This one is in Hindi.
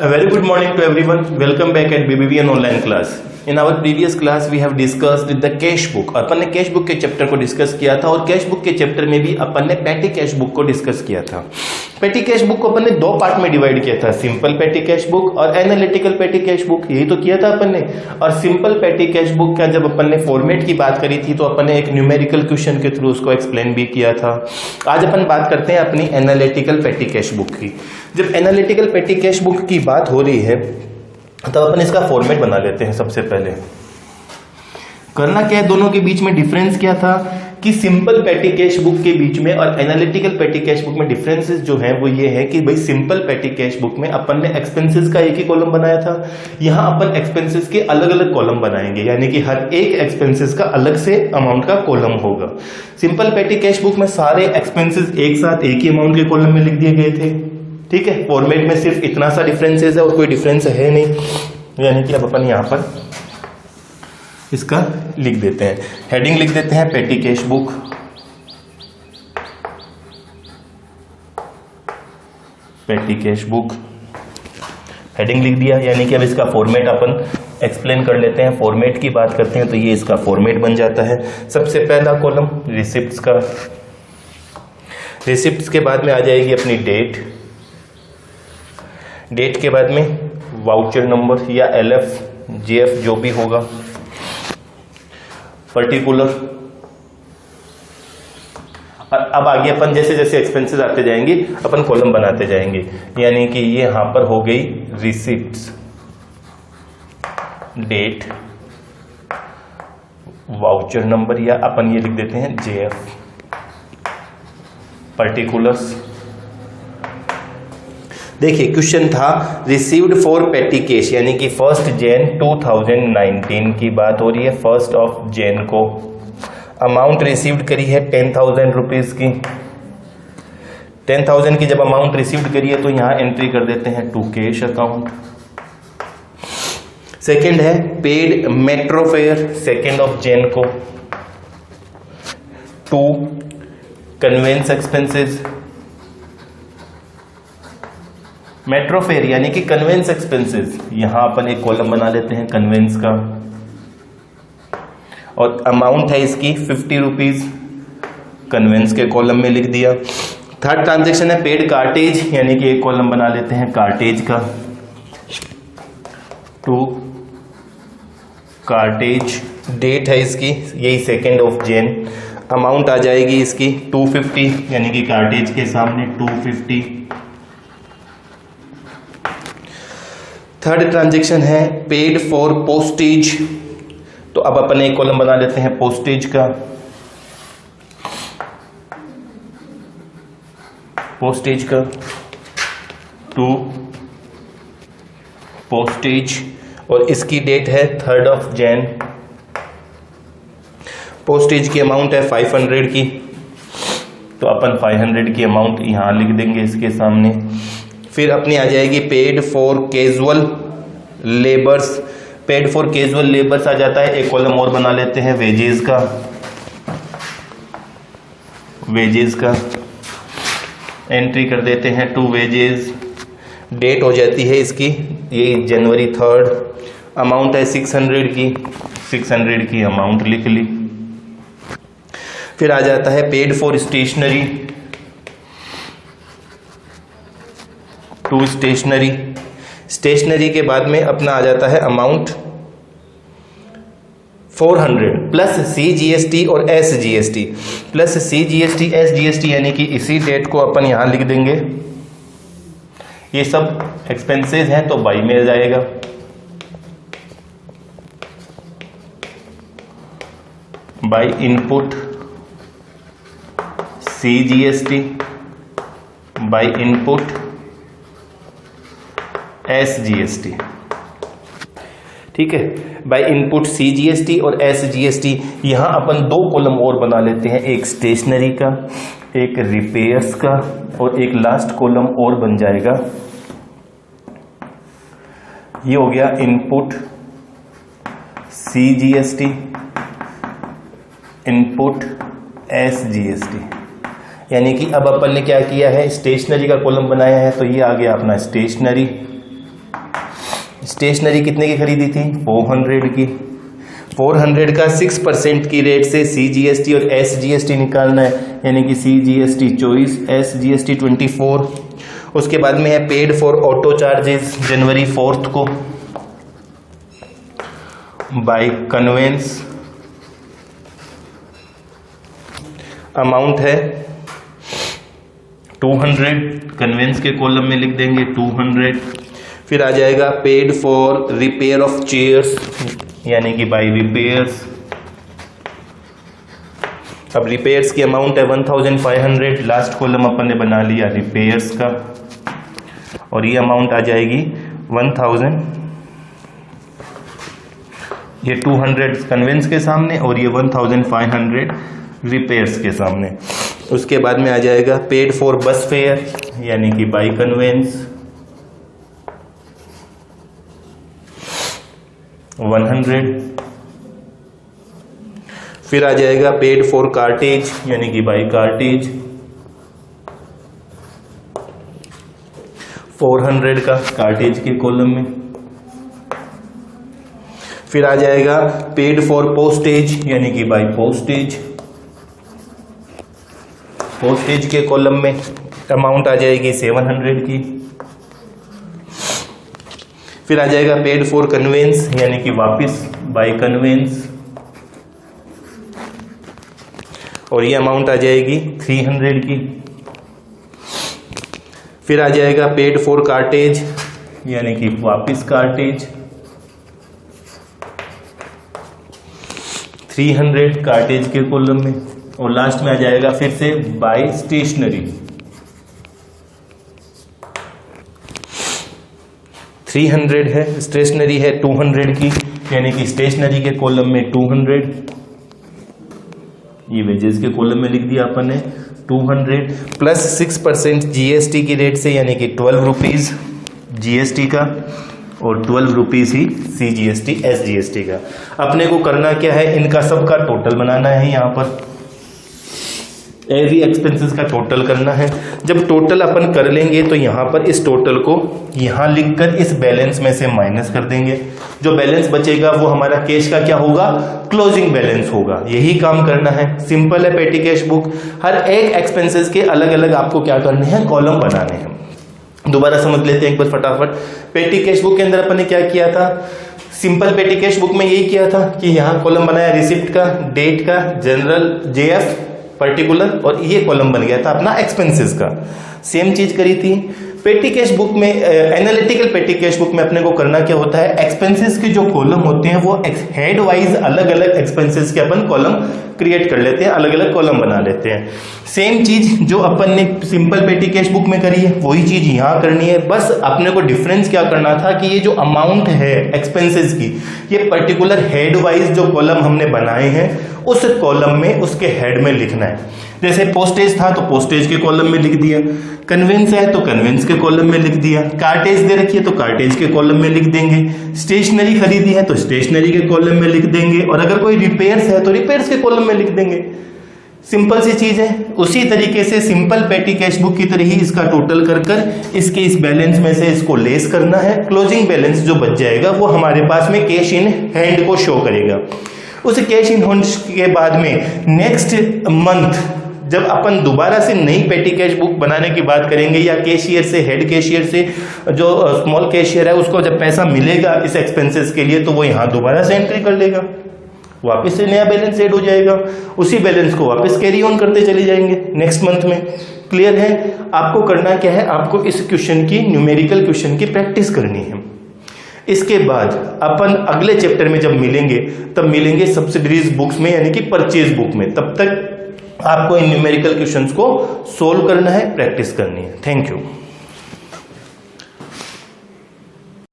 A very good morning to everyone. Welcome back at BBVN online class. In our previous class we have discussed the cash book. अपन ने कैश बुक के चैप्टर को डिस्कस किया था और कैश बुक के चैप्टर में भी अपन ने पैटी कैश बुक को डिस्कस किया था। पैटी कैश बुक को अपन ने दो पार्ट में डिवाइड किया था, सिंपल पैटी कैश बुक और एनालिटिकल पैटी कैश बुक, यही तो किया था अपन ने। और सिंपल पैटी कैश बुक का जब अपन ने फॉर्मेट की बात करी थी तो अपन ने एक न्यूमेरिकल क्वेश्चन के थ्रू उसको एक्सप्लेन भी किया था। आज अपन बात करते हैं अपनी एनालिटिकल पैटी कैश बुक की। जब एनालिटिकल पैटी कैश बुक की बात हो रही है तो अपन इसका फॉर्मेट बना लेते हैं। सबसे पहले करना क्या है, दोनों के बीच में डिफरेंस क्या था कि सिंपल पैटी कैश बुक के बीच में और एनालिटिकल पैटी कैश बुक में डिफरेंसेस जो हैं वो ये है कि भाई सिंपल पैटी कैश बुक में अपन ने एक्सपेंसेस का एक ही कॉलम बनाया था, यहाँ अपन एक्सपेंसेस के अलग अलग कॉलम बनाएंगे, यानी कि हर एक एक्सपेंसेस का अलग से अमाउंट का कॉलम होगा। सिंपल पैटी कैश बुक में सारे एक्सपेंसेस एक साथ एक ही अमाउंट के कॉलम में लिख दिए गए थे। ठीक है, फॉर्मेट में सिर्फ इतना सा डिफरेंसेस है और कोई डिफरेंस है नहीं, यानी कि अब अपन यहां पर इसका लिख देते हैं, हेडिंग लिख देते हैं petty cash book. Petty cash book heading लिख दिया, यानी कि अब इसका फॉर्मेट अपन एक्सप्लेन कर लेते हैं। फॉर्मेट की बात करते हैं तो ये इसका फॉर्मेट बन जाता है। सबसे पहला कॉलम रिसिप्ट्स का, रिसिप्ट्स के बाद में आ जाएगी अपनी डेट, डेट के बाद में वाउचर नंबर या LF GF जो भी होगा, पर्टिकुलर। अब आगे अपन जैसे जैसे एक्सपेंसेस आते जाएंगे अपन कॉलम बनाते जाएंगे, यानी कि ये यहां पर हो गई रिसिप्ट्स, डेट, वाउचर नंबर या अपन ये लिख देते हैं JF, पर्टिकुलर्स। देखिए क्वेश्चन था रिसीव्ड फॉर पैटी कैश, यानी कि 1 जैन 2019 की बात हो रही है। 1 जैन को अमाउंट रिसीव्ड करी है 10,000 रुपीज की। 10,000 की जब अमाउंट रिसीव्ड करी है तो यहां एंट्री कर देते हैं टू कैश अकाउंट। सेकंड है पेड मेट्रो फेयर 2 जैन को, to conveyance expenses. Metro fare यानी कि कन्वेंस एक्सपेंसेस, यहां अपन एक कॉलम बना लेते हैं कन्वेंस का, और अमाउंट है इसकी 50 रुपीज, कन्वेंस के कॉलम में लिख दिया। थर्ड ट्रांजेक्शन है पेड कार्टेज, यानी कि एक कॉलम बना लेते हैं कार्टेज का, टू कार्टेज। डेट है इसकी यही 2 जैन, अमाउंट आ जाएगी इसकी 250, यानी कि कार्टेज के सामने 250। थर्ड ट्रांजेक्शन है पेड फॉर पोस्टेज, तो अब अपन एक कॉलम बना लेते हैं पोस्टेज का, पोस्टेज का, टू पोस्टेज, और इसकी डेट है 3 जैन। पोस्टेज की अमाउंट है 500 की, तो अपन 500 की अमाउंट यहां लिख देंगे इसके सामने। फिर अपनी आ जाएगी paid for casual labours, paid for casual labours आ जाता है, एक कॉलम और बना लेते हैं वेजेस का, वेजेस का एंट्री कर देते हैं टू वेजेस। डेट हो जाती है इसकी यही जनवरी 3, अमाउंट है 600 की, 600 की अमाउंट लिख ली। फिर आ जाता है paid for stationery, to stationery. Stationery के बाद में अपना आ जाता है अमाउंट 400 प्लस CGST और SGST, प्लस CGST SGST, यानी कि इसी डेट को अपन यहां लिख देंगे। ये सब एक्सपेंसेस हैं तो बाई में जाएगा। By input CGST, by input SGST। ठीक है, बाय इनपुट CGST और SGST। यहां अपन दो कॉलम और बना लेते हैं, एक स्टेशनरी का, एक रिपेयर्स का, और एक लास्ट कॉलम और बन जाएगा, ये हो गया इनपुट CGST, इनपुट SGST। यानी कि अब अपन ने क्या किया है, स्टेशनरी का कॉलम बनाया है, तो ये आ गया अपना स्टेशनरी, स्टेशनरी कितने की खरीदी थी? 400 की। 400 का 6% की रेट से CGST और SGST निकालना है, यानी कि CGST 24, SGST 24। उसके बाद में है पेड फॉर ऑटो चार्जेस जनवरी 4 को बाय कन्वेंस, अमाउंट है 200, कन्वेंस के कॉलम में लिख देंगे 200। फिर आ जाएगा paid for repair of chairs, यानी कि बाय रिपेयर्स। अब रिपेयर्स की अमाउंट है 1500, लास्ट कॉलम अपन ने बना लिया रिपेयर्स का, और ये अमाउंट आ जाएगी 1000। ये 200 कन्वेंस के सामने और ये 1500 रिपेयर्स के सामने। उसके बाद में आ जाएगा पेड फॉर बस फेयर, यानी कि बाय कन्वेंस 100। फिर आ जाएगा पेड फॉर कार्टेज, यानी कि बाय कार्टेज 400 का कार्टेज के कॉलम में। फिर आ जाएगा पेड फॉर पोस्टेज, यानी कि बाय पोस्टेज, पोस्टेज के कॉलम में अमाउंट आ जाएगी 700 की। फिर आ जाएगा पेड फॉर कन्वेंस, यानी कि वापस बाय कन्वेंस, और ये अमाउंट आ जाएगी 300 की। फिर आ जाएगा पेड फॉर कार्टेज, यानी कि वापस कार्टेज 300 कार्टेज के कॉलम में, और लास्ट में आ जाएगा फिर से बाय स्टेशनरी 300 है, स्टेशनरी है 200 की, यानी कि स्टेशनरी के कॉलम में 200, ये वेजेस के कॉलम में लिख दिया अपन ने 200 प्लस 6% GST की रेट से, यानी कि 12 रुपीज GST का और 12 रुपीज ही CGST SGST का। अपने को करना क्या है, इनका सबका टोटल बनाना है, यहाँ पर एवरी एक्सपेंसेस का टोटल करना है। जब टोटल अपन कर लेंगे तो यहाँ पर इस टोटल को यहाँ लिखकर इस बैलेंस में से माइनस कर देंगे। जो बैलेंस बचेगा वो हमारा कैश का क्या होगा, क्लोजिंग बैलेंस होगा। यही काम करना है, सिंपल है पेटी कैश बुक। हर एक एक्सपेंसेस के अलग अलग आपको क्या करने हैं, कॉलम बनाने हैं। दोबारा समझ लेते हैं एक बार फटाफट। पेटी कैश बुक के अंदर अपन ने क्या किया था, सिंपल पेटी कैश बुक में यही किया था कि यहाँ कॉलम बनाया रिसिप्ट का, डेट का, जनरल, JF, पर्टिकुलर, और ये कॉलम बन गया था अपना एक्सपेंसेस का। सेम चीज करी थी पेटी कैश बुक में। एनालिटिकल पेटी कैश बुक में अपने को करना क्या होता है, एक्सपेंसेस के जो कॉलम होते हैं वो हेड वाइज अलग अलग एक्सपेंसेस के अपन कॉलम क्रिएट कर लेते हैं, अलग अलग कॉलम बना लेते हैं। सेम चीज जो अपन ने सिंपल पेटी कैश बुक में करी है वही चीज यहाँ करनी है। बस अपने को डिफरेंस क्या करना था कि ये जो अमाउंट है एक्सपेंसेस की, ये पर्टिकुलर हेड वाइज जो कॉलम हमने बनाए हैं उस कॉलम में उसके हेड में लिखना है। जैसे पोस्टेज था तो पोस्टेज के कॉलम में लिख दिया, कन्वेंस है तो कन्वेंस के कॉलम में लिख दिया, कार्टेज दे रखी है तो कार्टेज के कॉलम में लिख देंगे, स्टेशनरी खरीदी है तो स्टेशनरी के कॉलम में लिख देंगे, और अगर कोई रिपेयर्स है तो रिपेयर्स के कॉलम में लिख देंगे। सिंपल सी चीज है। उसी तरीके से सिंपल पेटी कैश बुक की तरह ही इसका टोटल कर कर इसके इस बैलेंस में से इसको लेस करना है। क्लोजिंग बैलेंस जो बच जाएगा वो हमारे पास में कैश इन हैंड को शो करेगा। उस कैश इन हैंड के बाद में नेक्स्ट मंथ जब अपन दोबारा से नई पेटी कैश बुक बनाने की बात करेंगे, या कैशियर से, हेड कैशियर से जो स्मॉल कैशियर है उसको जब पैसा मिलेगा इस एक्सपेंसेस के लिए तो वो यहाँ दोबारा से एंट्री कर लेगा, वापस से नया बैलेंस ऐड हो जाएगा, उसी बैलेंस को वापस कैरी ऑन करते चले जाएंगे नेक्स्ट मंथ में। क्लियर है? आपको करना क्या है, आपको इस क्वेश्चन की, न्यूमेरिकल क्वेश्चन की प्रैक्टिस करनी है। इसके बाद अपन अगले चैप्टर में जब मिलेंगे तब मिलेंगे सब्सिडरीज बुक्स में, यानी कि परचेज बुक में। तब तक आपको इन न्यूमेरिकल क्वेश्चंस को सोल्व करना है, प्रैक्टिस करनी है। Thank you.